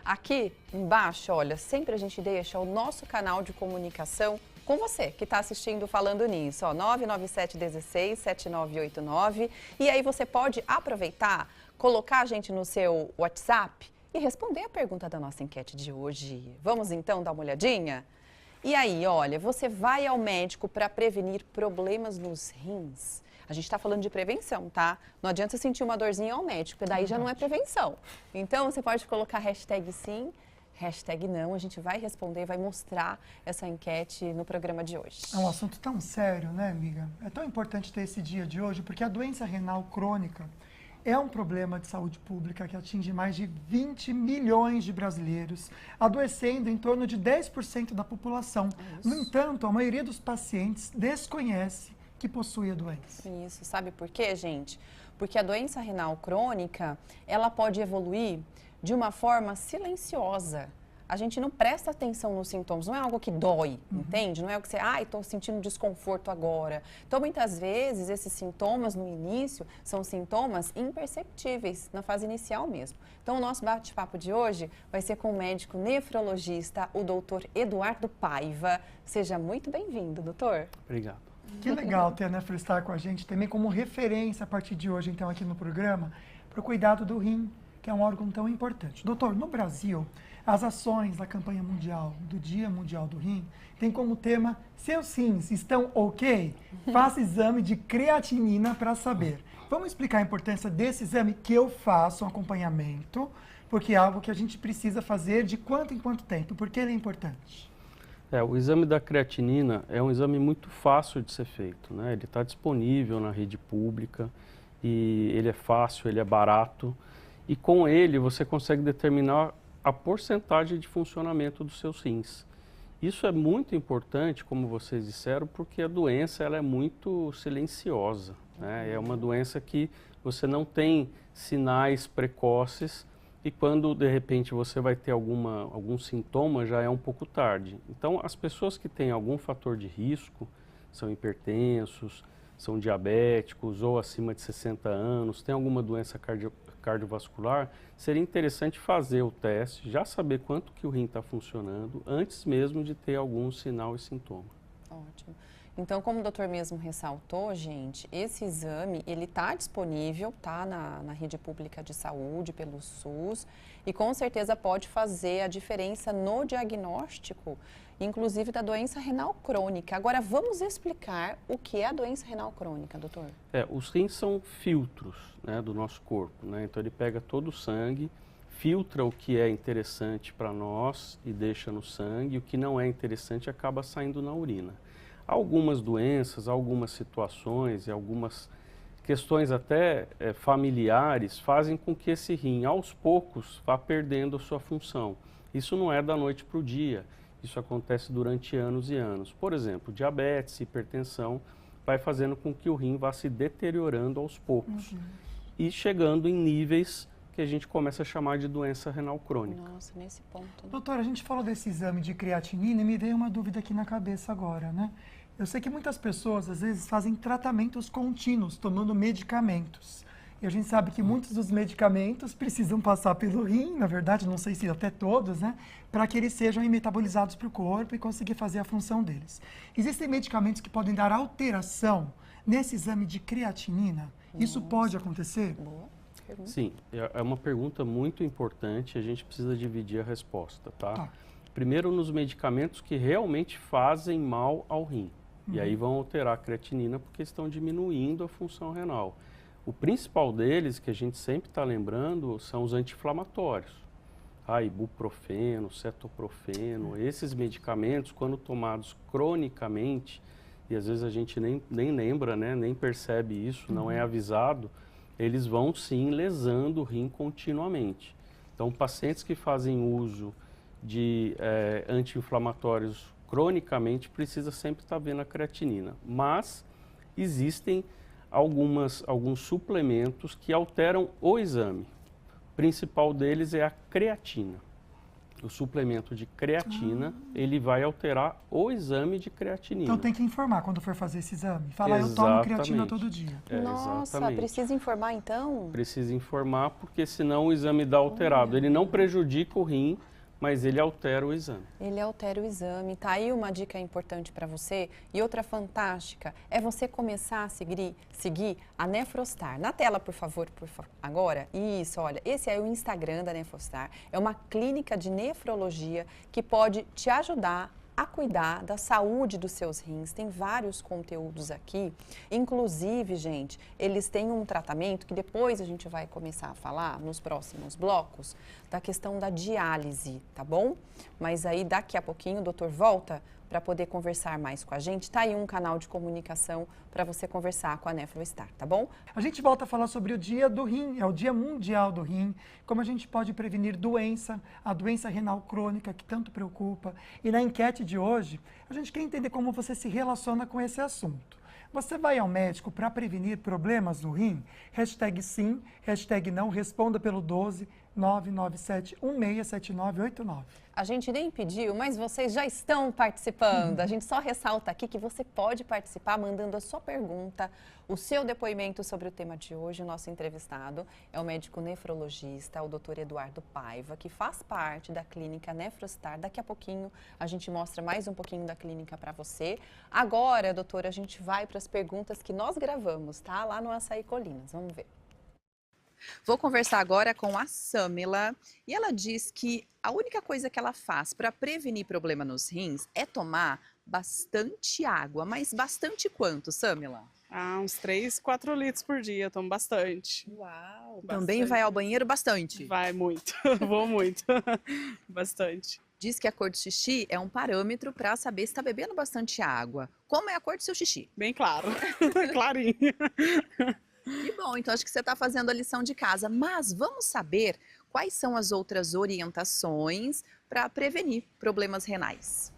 Aqui embaixo, olha, sempre a gente deixa o nosso canal de comunicação com você que está assistindo Falando Nisso, ó, 997167989. E aí você pode aproveitar, colocar a gente no seu WhatsApp e responder a pergunta da nossa enquete de hoje. Vamos então dar uma olhadinha? E aí, olha, você vai ao médico para prevenir problemas nos rins? A gente está falando de prevenção, tá? Não adianta você sentir uma dorzinha ao médico, porque daí já não é prevenção. Então, você pode colocar hashtag sim, hashtag não. A gente vai responder, vai mostrar essa enquete no programa de hoje. É um assunto tão sério, né, amiga? É tão importante ter esse dia de hoje, porque a doença renal crônica é um problema de saúde pública que atinge mais de 20 milhões de brasileiros, adoecendo em torno de 10% da população. No entanto, a maioria dos pacientes desconhece que possui a doença. Isso, sabe por quê, gente? Porque a doença renal crônica, ela pode evoluir de uma forma silenciosa. A gente não presta atenção nos sintomas, não é algo que dói, entende? Não é o que você, estou sentindo desconforto agora. Então, muitas vezes, esses sintomas no início são sintomas imperceptíveis, na fase inicial mesmo. Então, o nosso bate-papo de hoje vai ser com o médico nefrologista, o doutor Eduardo Paiva. Seja muito bem-vindo, doutor. Obrigado. Que legal ter a Nefro estar com a gente também como referência a partir de hoje, então, aqui no programa, para o cuidado do rim, que é um órgão tão importante. Doutor, no Brasil, as ações da campanha mundial, do Dia Mundial do Rim, tem como tema "Seus rins estão ok? Faça exame de creatinina para saber". Vamos explicar a importância desse exame que eu faço, um acompanhamento, porque é algo que a gente precisa fazer de quanto em quanto tempo, porque ele é importante. O exame da creatinina é um exame muito fácil de ser feito, né? Ele está disponível na rede pública e ele é fácil, ele é barato. E com ele você consegue determinar a porcentagem de funcionamento dos seus rins. Isso é muito importante, como vocês disseram, porque a doença ela é muito silenciosa, né? É uma doença que você não tem sinais precoces e quando de repente você vai ter algum sintoma já é um pouco tarde. Então as pessoas que têm algum fator de risco, são hipertensos, são diabéticos ou acima de 60 anos, têm alguma doença cardiovascular, seria interessante fazer o teste, já saber quanto que o rim está funcionando, antes mesmo de ter algum sinal e sintoma. Ótimo. Então, como o doutor mesmo ressaltou, gente, esse exame, ele está disponível, tá na rede pública de saúde, pelo SUS, e com certeza pode fazer a diferença no diagnóstico, inclusive da doença renal crônica. Agora, vamos explicar o que é a doença renal crônica, doutor? Os rins são filtros, né, do nosso corpo, né? Então ele pega todo o sangue, filtra o que é interessante para nós e deixa no sangue, e o que não é interessante acaba saindo na urina. Algumas doenças, algumas situações e algumas questões até familiares fazem com que esse rim, aos poucos, vá perdendo a sua função. Isso não é da noite para o dia, isso acontece durante anos e anos. Por exemplo, diabetes, hipertensão, vai fazendo com que o rim vá se deteriorando aos poucos e chegando em níveis que a gente começa a chamar de doença renal crônica. Nossa, nesse ponto. Né? Doutora, a gente falou desse exame de creatinina e me veio uma dúvida aqui na cabeça agora, né? Eu sei que muitas pessoas, às vezes, fazem tratamentos contínuos, tomando medicamentos. E a gente sabe que muitos dos medicamentos precisam passar pelo rim, na verdade, não sei se até todos, né? Para que eles sejam metabolizados para o corpo e conseguir fazer a função deles. Existem medicamentos que podem dar alteração nesse exame de creatinina? Isso pode acontecer? Boa pergunta. Sim, é uma pergunta muito importante, a gente precisa dividir a resposta, tá? Primeiro, nos medicamentos que realmente fazem mal ao rim. E aí vão alterar a creatinina porque estão diminuindo a função renal. O principal deles, que a gente sempre está lembrando, são os anti-inflamatórios. Ibuprofeno, cetoprofeno, esses medicamentos, quando tomados cronicamente, e às vezes a gente nem lembra, né, nem percebe isso, não é avisado, eles vão sim lesando o rim continuamente. Então, pacientes que fazem uso de anti-inflamatórios cronicamente precisa sempre estar vendo a creatinina. Mas existem alguns suplementos que alteram o exame. O principal deles é a creatina. o suplemento de creatina, ele vai alterar o exame de creatinina. Então tem que informar quando for fazer esse exame. Falar, eu tomo creatina todo dia. Nossa, exatamente. precisa informar então? Precisa informar, porque senão o exame dá alterado. Ele não prejudica o rim, mas ele altera o exame. Ele altera o exame. Tá aí uma dica importante para você. E outra fantástica é você começar a seguir a Nefrostar. Na tela, por favor, agora. Isso, olha, esse é o Instagram da Nefrostar. É uma clínica de nefrologia que pode te ajudar a cuidar da saúde dos seus rins. Tem vários conteúdos aqui. Inclusive, gente, eles têm um tratamento que depois a gente vai começar a falar nos próximos blocos da questão da diálise, tá bom? Mas aí daqui a pouquinho o doutor volta para poder conversar mais com a gente. Tá aí um canal de comunicação para você conversar com a Nefrostar, tá bom? A gente volta a falar sobre o Dia do Rim, é o Dia Mundial do Rim, como a gente pode prevenir a doença renal crônica que tanto preocupa. E na enquete de hoje, a gente quer entender como você se relaciona com esse assunto. Você vai ao médico para prevenir problemas no rim? Hashtag sim, hashtag não, responda pelo 12 997 167989. A gente nem pediu, mas vocês já estão participando. A gente só ressalta aqui que você pode participar mandando a sua pergunta, o seu depoimento sobre o tema de hoje. O nosso entrevistado é o médico nefrologista, o Dr. Eduardo Paiva, que faz parte da clínica Nefrostar. Daqui a pouquinho a gente mostra mais um pouquinho da clínica para você. Agora, doutora, a gente vai para as perguntas que nós gravamos, tá? Lá no Açaí Colinas. Vamos ver. Vou conversar agora com a Samila e ela diz que a única coisa que ela faz para prevenir problema nos rins é tomar bastante água. Mas bastante quanto, Samila? Uns 3, 4 litros por dia, tomo bastante. Uau! Bastante. Também vai ao banheiro bastante? Vai muito, vou muito, bastante. Diz que a cor do xixi é um parâmetro para saber se está bebendo bastante água. Como é a cor do seu xixi? Bem claro, clarinho. Que bom, então acho que você está fazendo a lição de casa. Mas vamos saber quais são as outras orientações para prevenir problemas renais.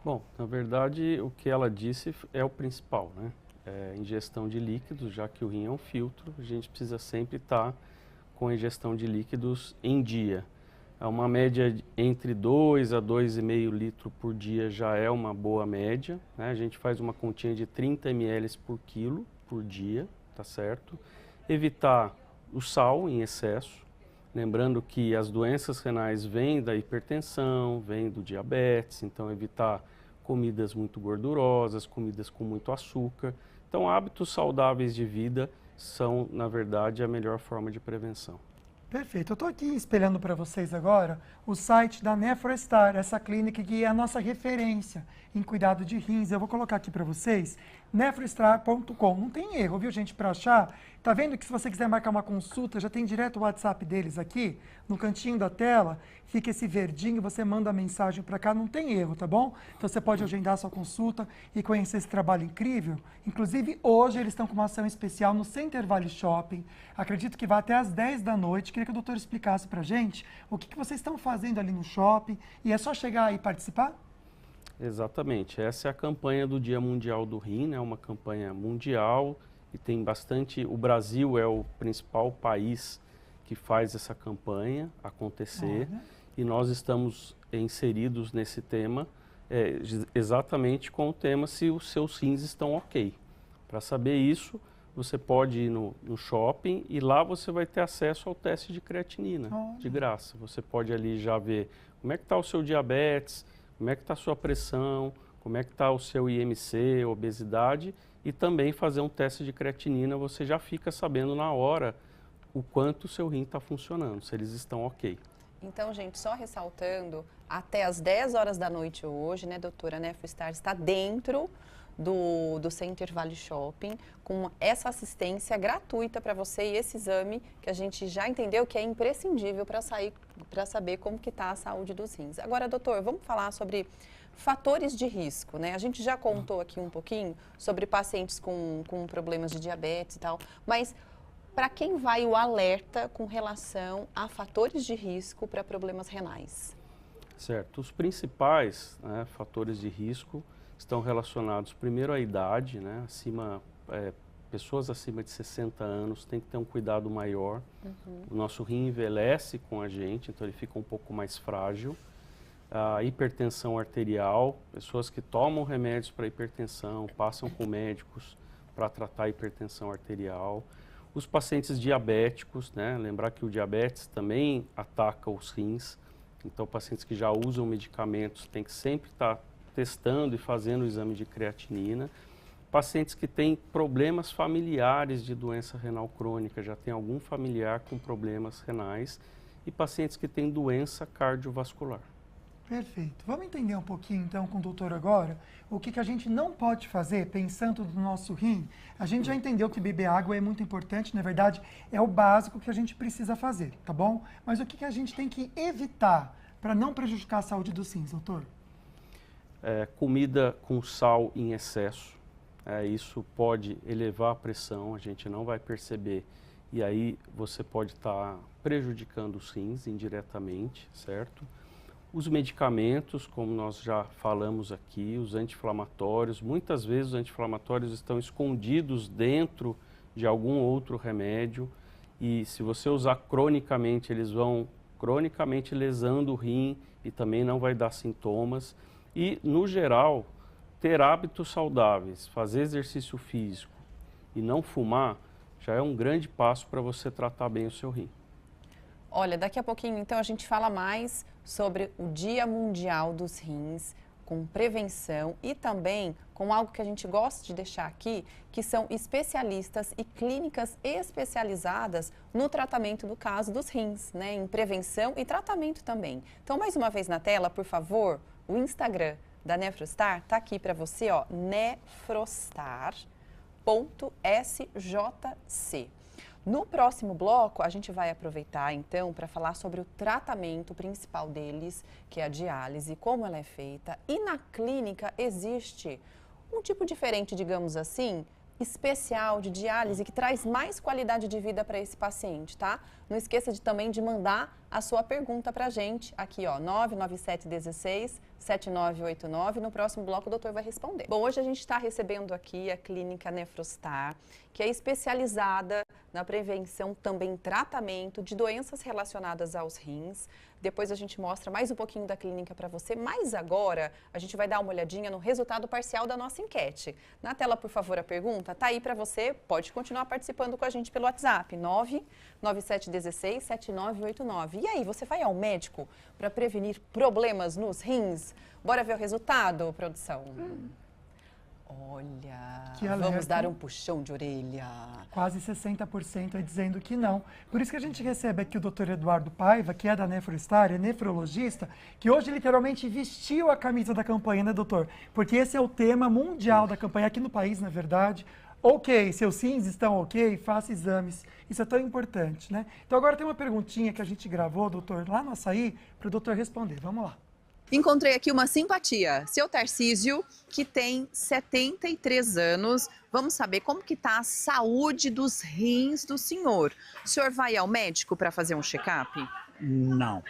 Bom, na verdade, o que ela disse é o principal, né? É ingestão de líquidos, já que o rim é um filtro, a gente precisa sempre estar com a ingestão de líquidos em dia. Uma média entre 2 a 2,5 litros por dia já é uma boa média, né? A gente faz uma continha de 30 ml por quilo por dia, tá certo? Evitar o sal em excesso, lembrando que as doenças renais vêm da hipertensão, vêm do diabetes, então evitar comidas muito gordurosas, comidas com muito açúcar. Então, hábitos saudáveis de vida são, na verdade, a melhor forma de prevenção. Perfeito. Eu estou aqui espelhando para vocês agora o site da Nefrostar, essa clínica que é a nossa referência em cuidado de rins. Eu vou colocar aqui para vocês, nefrostar.com. Não tem erro, viu, gente, para achar. Tá vendo que se você quiser marcar uma consulta, já tem direto o WhatsApp deles aqui, no cantinho da tela, fica esse verdinho, você manda a mensagem para cá, não tem erro, tá bom? Então você pode agendar a sua consulta e conhecer esse trabalho incrível. Inclusive, hoje eles estão com uma ação especial no Center Valley Shopping. Acredito que vai até às 10 da noite. Queria que o doutor explicasse pra gente o que vocês estão fazendo ali no shopping. E é só chegar e participar? Exatamente. Essa é a campanha do Dia Mundial do Rim, né? Uma campanha mundial e tem bastante... O Brasil é o principal país que faz essa campanha acontecer. E nós estamos inseridos nesse tema exatamente com o tema se os seus rins estão ok. Para saber isso, você pode ir no shopping e lá você vai ter acesso ao teste de creatinina, de graça. Você pode ali já ver como é que está o seu diabetes, como é que está a sua pressão, como é que está o seu IMC, obesidade, e também fazer um teste de creatinina, você já fica sabendo na hora o quanto o seu rim está funcionando, se eles estão ok. Então, gente, só ressaltando, até às 10 horas da noite hoje, né, doutora, Nefrostar está dentro do Center Valley Shopping, com essa assistência gratuita para você e esse exame que a gente já entendeu que é imprescindível para saber como que está a saúde dos rins. Agora, doutor, vamos falar sobre fatores de risco, né? A gente já contou aqui um pouquinho sobre pacientes com problemas de diabetes e tal, mas para quem vai o alerta com relação a fatores de risco para problemas renais? Certo. Os principais fatores de risco estão relacionados primeiro à idade, né? Acima, pessoas acima de 60 anos têm que ter um cuidado maior. O nosso rim envelhece com a gente, então ele fica um pouco mais frágil. A hipertensão arterial, pessoas que tomam remédios para hipertensão, passam com médicos para tratar a hipertensão arterial. Os pacientes diabéticos, né? Lembrar que o diabetes também ataca os rins, então pacientes que já usam medicamentos têm que sempre estar testando e fazendo o exame de creatinina. Pacientes que têm problemas familiares de doença renal crônica, já tem algum familiar com problemas renais, e pacientes que têm doença cardiovascular. Perfeito. Vamos entender um pouquinho, então, com o doutor agora, o que a gente não pode fazer pensando no nosso rim. A gente já entendeu que beber água é muito importante, na verdade, é o básico que a gente precisa fazer, tá bom? Mas o que a gente tem que evitar para não prejudicar a saúde dos rins, doutor? Comida com sal em excesso, isso pode elevar a pressão, a gente não vai perceber, e aí você pode estar prejudicando os rins indiretamente, certo? Os medicamentos, como nós já falamos aqui, os anti-inflamatórios, muitas vezes os anti-inflamatórios estão escondidos dentro de algum outro remédio e se você usar cronicamente, eles vão cronicamente lesando o rim e também não vai dar sintomas. E, no geral, ter hábitos saudáveis, fazer exercício físico e não fumar já é um grande passo para você tratar bem o seu rim. Olha, daqui a pouquinho, então, a gente fala mais sobre o Dia Mundial dos Rins, com prevenção e também com algo que a gente gosta de deixar aqui, que são especialistas e clínicas especializadas no tratamento do caso dos rins, né? Em prevenção e tratamento também. Então, mais uma vez na tela, por favor, o Instagram da Nefrostar está aqui para você, ó, nefrostar.sjc. No próximo bloco, a gente vai aproveitar, então, para falar sobre o tratamento principal deles, que é a diálise, como ela é feita. E na clínica existe um tipo diferente, digamos assim, especial de diálise, que traz mais qualidade de vida para esse paciente, tá? Não esqueça também de mandar a sua pergunta para a gente, aqui, ó, 99716-7989. No próximo bloco, o doutor vai responder. Bom, hoje a gente está recebendo aqui a Clínica Nefrostar, que é especializada na prevenção, também tratamento de doenças relacionadas aos rins. Depois a gente mostra mais um pouquinho da clínica para você, mas agora a gente vai dar uma olhadinha no resultado parcial da nossa enquete. Na tela, por favor, a pergunta tá aí para você, pode continuar participando com a gente pelo WhatsApp, 99716-7989. E aí, você vai ao médico para prevenir problemas nos rins? Bora ver o resultado, produção? Olha, vamos dar um puxão de orelha. Quase 60% é dizendo que não. Por isso que a gente recebe aqui o Dr. Eduardo Paiva, que é da Nefrostar, é nefrologista, que hoje literalmente vestiu a camisa da campanha, né, doutor? Porque esse é o tema mundial da campanha aqui no país, na verdade. Ok, seus rins estão ok, faça exames. Isso é tão importante, né? Então agora tem uma perguntinha que a gente gravou, doutor, lá no Açaí, para o doutor responder. Vamos lá. Encontrei aqui uma simpatia, seu Tarcísio, que tem 73 anos. Vamos saber como que tá a saúde dos rins do senhor. O senhor vai ao médico para fazer um check-up? Não.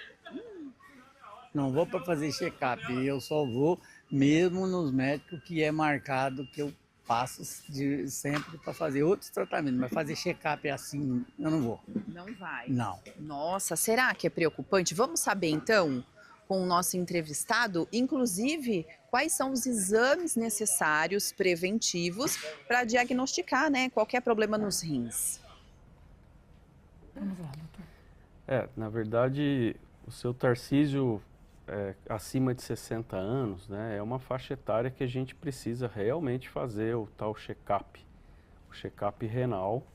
Não vou para fazer check-up. Eu só vou mesmo nos médicos que é marcado, que eu passo sempre para fazer outros tratamentos. Mas fazer check-up assim, eu não vou. Não vai? Não. Nossa, será que é preocupante? Vamos saber então, com o nosso entrevistado, inclusive, quais são os exames necessários preventivos para diagnosticar, né, qualquer problema nos rins. Vamos lá, doutor. Na verdade, o seu Tarcísio, acima de 60 anos, né, é uma faixa etária que a gente precisa realmente fazer o tal check-up, o check-up renal.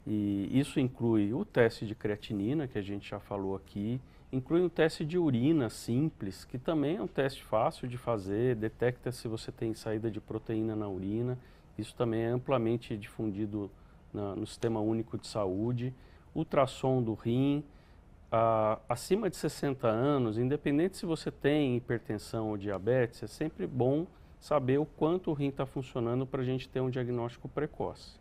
E isso inclui o teste de creatinina, que a gente já falou aqui, inclui um teste de urina simples, que também é um teste fácil de fazer, detecta se você tem saída de proteína na urina. Isso também é amplamente difundido no Sistema Único de Saúde. Ultrassom do rim. Acima de 60 anos, independente se você tem hipertensão ou diabetes, é sempre bom saber o quanto o rim está funcionando para a gente ter um diagnóstico precoce.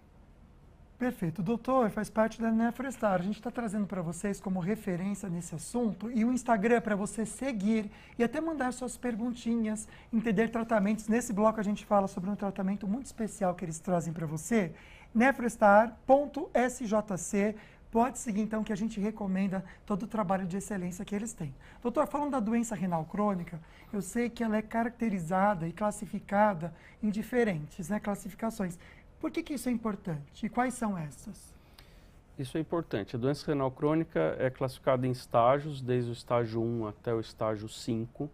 Perfeito. Doutor, faz parte da Nefrostar. A gente está trazendo para vocês como referência nesse assunto e o Instagram para você seguir e até mandar suas perguntinhas, entender tratamentos. Nesse bloco a gente fala sobre um tratamento muito especial que eles trazem para você. nefrostar.sjc. Pode seguir, então, que a gente recomenda todo o trabalho de excelência que eles têm. Doutor, falando da doença renal crônica, eu sei que ela é caracterizada e classificada em diferentes, né, classificações. Por que isso é importante? E quais são essas? Isso é importante. A doença renal crônica é classificada em estágios, desde o estágio 1 até o estágio 5.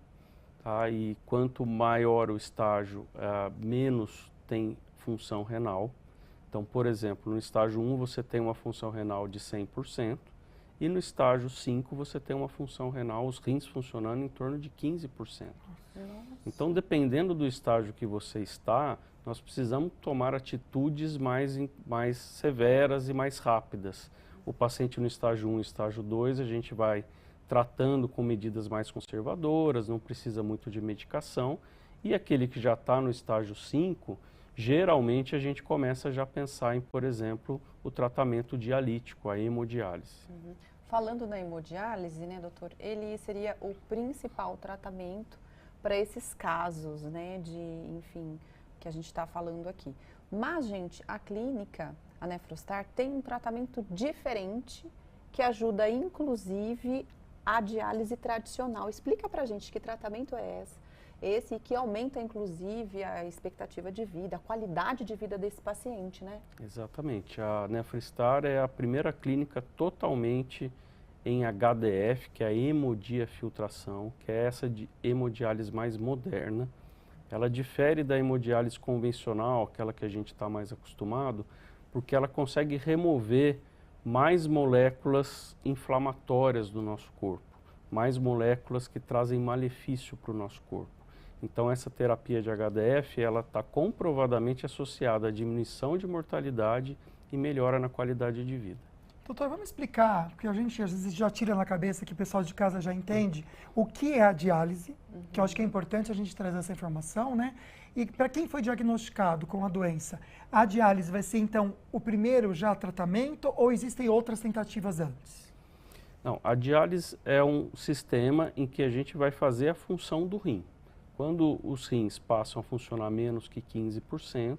Tá? E quanto maior o estágio, menos tem função renal. Então, por exemplo, no estágio 1 você tem uma função renal de 100% e no estágio 5 você tem uma função renal, os rins funcionando em torno de 15%. Então, dependendo do estágio que você está, nós precisamos tomar atitudes mais severas e mais rápidas. O paciente no estágio 1 e estágio 2, a gente vai tratando com medidas mais conservadoras, não precisa muito de medicação. E aquele que já está no estágio 5, geralmente a gente começa já a pensar em, por exemplo, o tratamento dialítico, a hemodiálise. Falando na hemodiálise, né, doutor, ele seria o principal tratamento para esses casos, né, enfim, que a gente está falando aqui. Mas, gente, a clínica, a Nefrostar, tem um tratamento diferente que ajuda, inclusive, a diálise tradicional. Explica pra gente que tratamento é esse que aumenta, inclusive, a expectativa de vida, a qualidade de vida desse paciente, né? Exatamente. A Nefrostar é a primeira clínica totalmente em HDF, que é a hemodiafiltração, que é essa de hemodiálise mais moderna. Ela difere da hemodiálise convencional, aquela que a gente está mais acostumado, porque ela consegue remover mais moléculas inflamatórias do nosso corpo, mais moléculas que trazem malefício para o nosso corpo. Então, essa terapia de HDF, ela está comprovadamente associada à diminuição de mortalidade e melhora na qualidade de vida. Doutor, vamos explicar, porque a gente às vezes já tira na cabeça que o pessoal de casa já entende o que é a diálise, que eu acho que é importante a gente trazer essa informação, né? E para quem foi diagnosticado com a doença, a diálise vai ser então o primeiro já tratamento ou existem outras tentativas antes? Não, a diálise é um sistema em que a gente vai fazer a função do rim. Quando os rins passam a funcionar menos que 15%,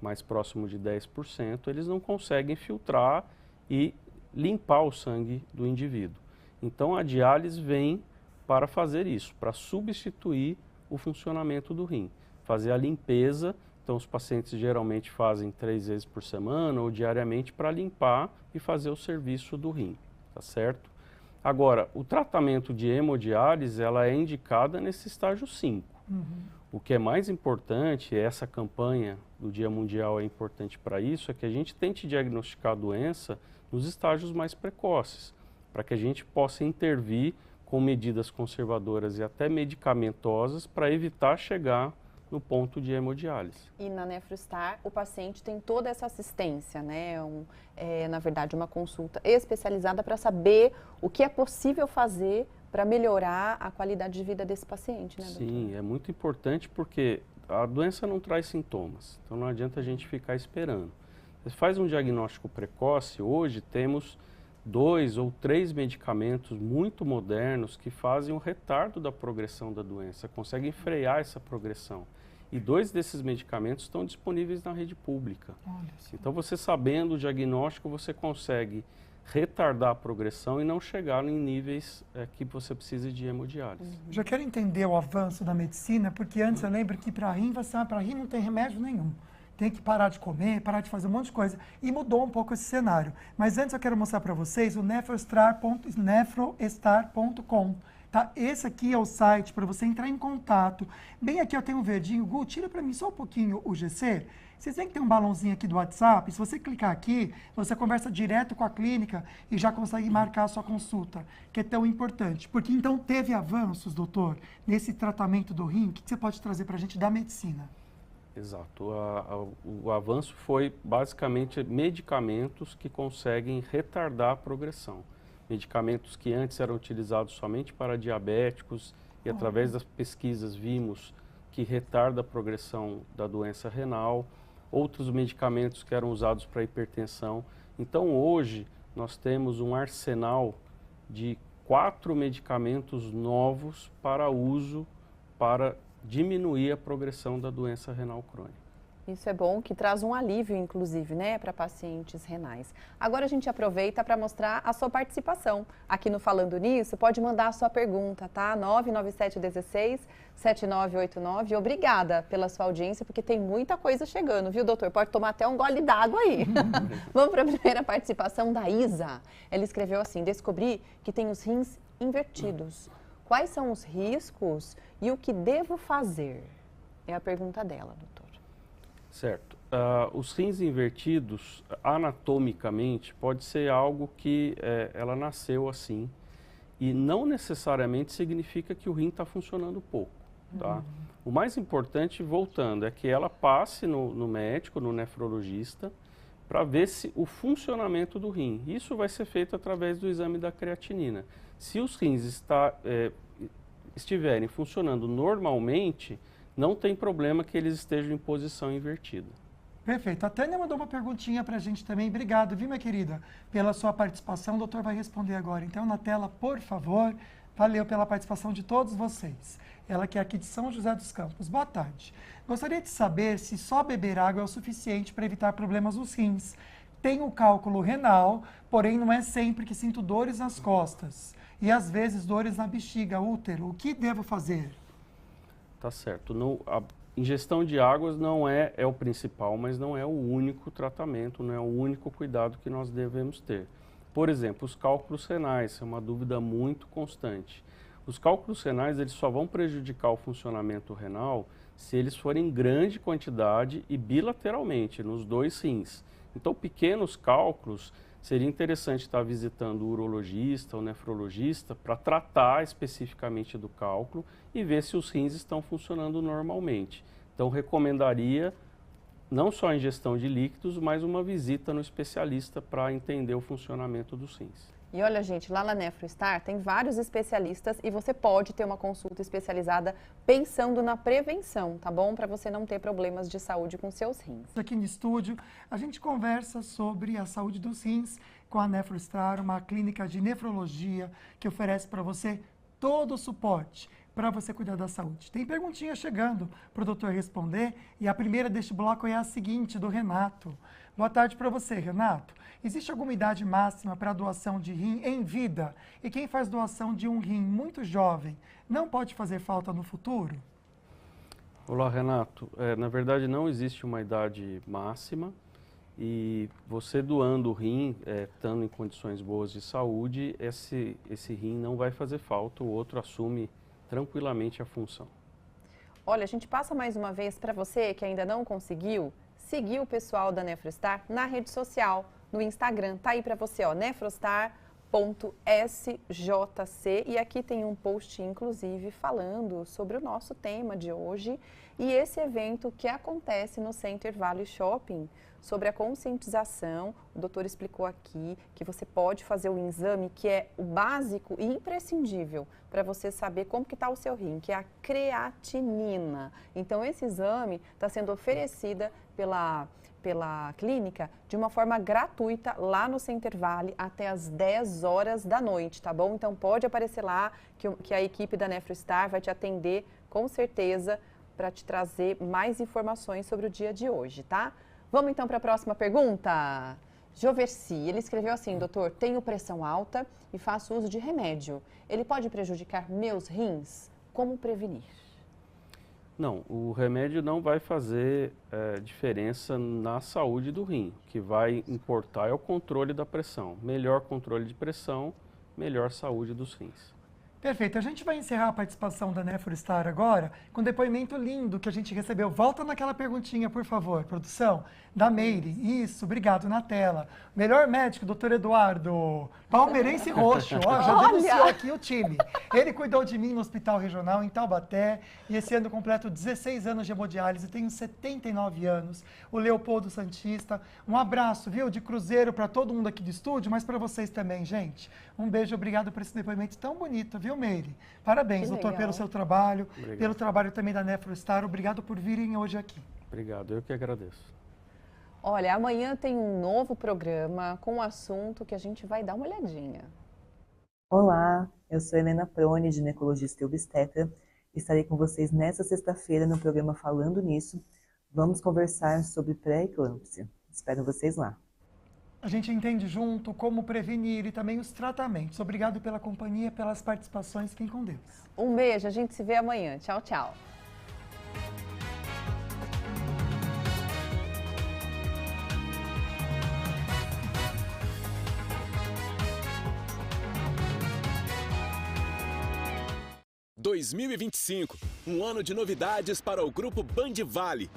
mais próximo de 10%, eles não conseguem filtrar e limpar o sangue do indivíduo. Então, a diálise vem para fazer isso, para substituir o funcionamento do rim, fazer a limpeza. Então, os pacientes geralmente fazem 3 vezes por semana ou diariamente para limpar e fazer o serviço do rim, tá certo? Agora, o tratamento de hemodiálise, ela é indicada nesse estágio 5. O que é mais importante, essa campanha do Dia Mundial é importante para isso, é que a gente tente diagnosticar a doença nos estágios mais precoces, para que a gente possa intervir com medidas conservadoras e até medicamentosas para evitar chegar no ponto de hemodiálise. E na Nefrostar, o paciente tem toda essa assistência, né? Na verdade, uma consulta especializada para saber o que é possível fazer para melhorar a qualidade de vida desse paciente, né, doutor? Sim, é muito importante porque a doença não traz sintomas, então não adianta a gente ficar esperando. Você faz um diagnóstico precoce, hoje temos 2 ou 3 medicamentos muito modernos que fazem o retardo da progressão da doença, conseguem frear essa progressão. E 2 desses medicamentos estão disponíveis na rede pública. Então, você sabendo o diagnóstico, você consegue retardar a progressão e não chegar em níveis que você precise de hemodiálise. Já quero entender o avanço da medicina, porque antes eu lembro que para rim não tem remédio nenhum. Tem que parar de comer, parar de fazer um monte de coisa. E mudou um pouco esse cenário. Mas antes eu quero mostrar para vocês o nefrostar.com. Tá? Esse aqui é o site para você entrar em contato. Bem aqui eu tenho um verdinho. Gu, tira para mim só um pouquinho o GC. Vocês veem que tem um balãozinho aqui do WhatsApp? Se você clicar aqui, você conversa direto com a clínica e já consegue marcar a sua consulta, que é tão importante. Porque então teve avanços, doutor, nesse tratamento do rim. O que você pode trazer para a gente da medicina? Exato. O avanço foi basicamente medicamentos que conseguem retardar a progressão. Medicamentos que antes eram utilizados somente para diabéticos e através das pesquisas vimos que retarda a progressão da doença renal. Outros medicamentos que eram usados para hipertensão. Então, hoje, nós temos um arsenal de 4 medicamentos novos para uso, para diminuir a progressão da doença renal crônica. Isso é bom, que traz um alívio, inclusive, né, para pacientes renais. Agora a gente aproveita para mostrar a sua participação. Aqui no Falando Nisso, pode mandar a sua pergunta, tá? 99716-7989. Obrigada pela sua audiência, porque tem muita coisa chegando, viu, doutor? Pode tomar até um gole d'água aí. Vamos para a primeira participação da Isa. Ela escreveu assim: descobri que tem os rins invertidos. Quais são os riscos e o que devo fazer? É a pergunta dela, doutor. Certo. Os rins invertidos, anatomicamente, pode ser algo que ela nasceu assim e não necessariamente significa que o rim está funcionando pouco, tá? O mais importante, voltando, é que ela passe no médico, no nefrologista, para ver se o funcionamento do rim. Isso vai ser feito através do exame da creatinina. Se os rins estiverem funcionando normalmente, não tem problema que eles estejam em posição invertida. Perfeito. A Tânia mandou uma perguntinha para a gente também. Obrigado, viu, minha querida, pela sua participação. O doutor vai responder agora. Então, na tela, por favor. Valeu pela participação de todos vocês. Ela que é aqui de São José dos Campos. Boa tarde. Gostaria de saber se só beber água é o suficiente para evitar problemas nos rins. Tenho cálculo renal, porém não é sempre que sinto dores nas costas. E às vezes dores na bexiga, útero. O que devo fazer? Tá certo. A ingestão de águas não é o principal, mas não é o único tratamento, não é o único cuidado que nós devemos ter. Por exemplo, os cálculos renais, é uma dúvida muito constante. Os cálculos renais, eles só vão prejudicar o funcionamento renal se eles forem em grande quantidade e bilateralmente, nos dois rins. Então, pequenos cálculos, seria interessante estar visitando o urologista ou nefrologista para tratar especificamente do cálculo e ver se os rins estão funcionando normalmente. Então, recomendaria não só a ingestão de líquidos, mas uma visita no especialista para entender o funcionamento dos rins. E olha, gente, lá na NefroStar tem vários especialistas e você pode ter uma consulta especializada pensando na prevenção, tá bom? Para você não ter problemas de saúde com seus rins. Aqui no estúdio, a gente conversa sobre a saúde dos rins com a NefroStar, uma clínica de nefrologia que oferece para você todo o suporte para você cuidar da saúde. Tem perguntinha chegando para o doutor responder e a primeira deste bloco é a seguinte, do Renato. Boa tarde para você, Renato. Existe alguma idade máxima para a doação de rim em vida? E quem faz doação de um rim muito jovem não pode fazer falta no futuro? Olá, Renato. Na verdade, não existe uma idade máxima e você doando o rim, estando em condições boas de saúde, esse rim não vai fazer falta, o outro assume tranquilamente a função. Olha, a gente passa mais uma vez para você que ainda não conseguiu seguir o pessoal da NefroStar na rede social, no Instagram. Tá aí para você, ó, nefrostar.sjc, e aqui tem um post, inclusive, falando sobre o nosso tema de hoje e esse evento que acontece no Center Valley Shopping, sobre a conscientização. O doutor explicou aqui que você pode fazer o exame que é o básico e imprescindível para você saber como que está o seu rim, que é a creatinina. Então, esse exame está sendo oferecido pela clínica de uma forma gratuita lá no Center Valley até as 10 horas da noite, tá bom? Então, pode aparecer lá que a equipe da NefroStar vai te atender com certeza para te trazer mais informações sobre o dia de hoje, tá? Vamos então para a próxima pergunta. Joverci, ele escreveu assim: doutor, tenho pressão alta e faço uso de remédio. Ele pode prejudicar meus rins? Como prevenir? Não, o remédio não vai fazer diferença na saúde do rim. O que vai importar é o controle da pressão. Melhor controle de pressão, melhor saúde dos rins. Perfeito. A gente vai encerrar a participação da NefroStar agora com um depoimento lindo que a gente recebeu. Volta naquela perguntinha, por favor, produção. Da Meire. Isso, obrigado, na tela. Melhor médico, doutor Eduardo. Palmeirense roxo. Ó, já denunciou aqui o time. Ele cuidou de mim no Hospital Regional em Taubaté e esse ano completo 16 anos de hemodiálise. Tenho 79 anos. O Leopoldo Santista. Um abraço, viu, de cruzeiro para todo mundo aqui do estúdio, mas para vocês também, gente. Um beijo, obrigado por esse depoimento tão bonito, viu, Meire? Parabéns, doutor, pelo seu trabalho, obrigado. Pelo trabalho também da NefroStar. Obrigado por virem hoje aqui. Obrigado, eu que agradeço. Olha, amanhã tem um novo programa com um assunto que a gente vai dar uma olhadinha. Olá, eu sou Helena Prone, ginecologista e obstetra. Estarei com vocês nesta sexta-feira no programa Falando Nisso. Vamos conversar sobre pré-eclâmpsia. Espero vocês lá. A gente entende junto como prevenir e também os tratamentos. Obrigado pela companhia, pelas participações. Fiquem com Deus. Um beijo, a gente se vê amanhã. Tchau, tchau. – 2025, um ano de novidades para o Grupo Band Vale.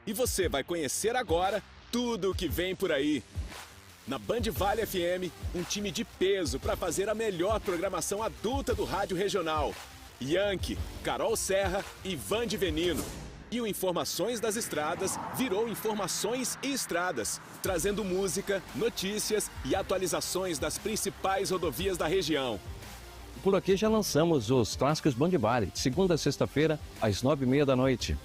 E você vai conhecer agora tudo o que vem por aí. Na Band Vale FM, um time de peso para fazer a melhor programação adulta do rádio regional. Yankee, Carol Serra e Vande Venino. E o Informações das Estradas virou Informações e Estradas, trazendo música, notícias e atualizações das principais rodovias da região. Por aqui já lançamos os clássicos Band Vale, de segunda a sexta-feira, às 9h30 da noite.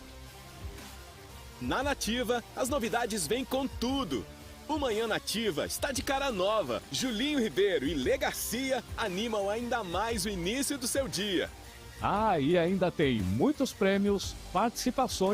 Na Nativa, as novidades vêm com tudo. O Manhã Nativa está de cara nova. Julinho Ribeiro e Lê Garcia animam ainda mais o início do seu dia. Ah, e ainda tem muitos prêmios, participações